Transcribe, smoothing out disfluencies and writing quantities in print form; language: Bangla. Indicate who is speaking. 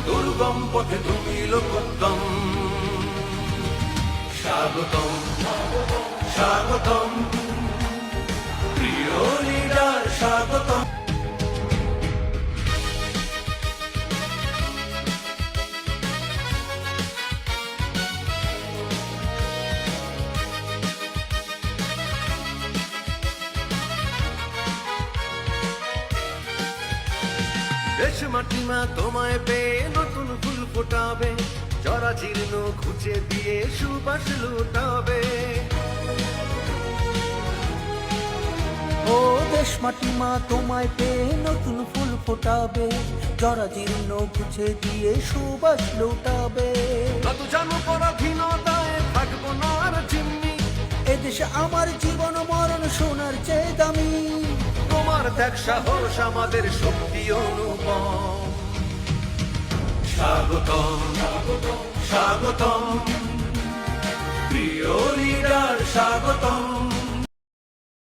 Speaker 1: নয়, দুর্গম পথে তুমি লোকোত্তম। স্বাগতম স্বাগতম প্রিয় লিডার, স্বাগতম। দেশ মাটি মা তোমায় পেয়ে নতুন ফুল ফোটাবে, জরাজীর্ণ ঘুচে দিয়ে সুবাস লুটাবে।
Speaker 2: ও দেশ মাটি মা তোমায় পেয়ে নতুন ফুল ফোটাবে, জরাজীর্ণ ঘুচে দিয়ে সুবাস লুটাবে।
Speaker 1: কত জন্ম পরাধীনতায় থাকবো না আর জিম্মি,
Speaker 2: এদেশে আমার জীবন মরণ সোনার চেয়ে দামি।
Speaker 1: তোমার ত্যাগ সাহস আমাদের শক্তি অনুপম। স্বাগতম স্বাগতম প্রিয় লিডার, স্বাগতম।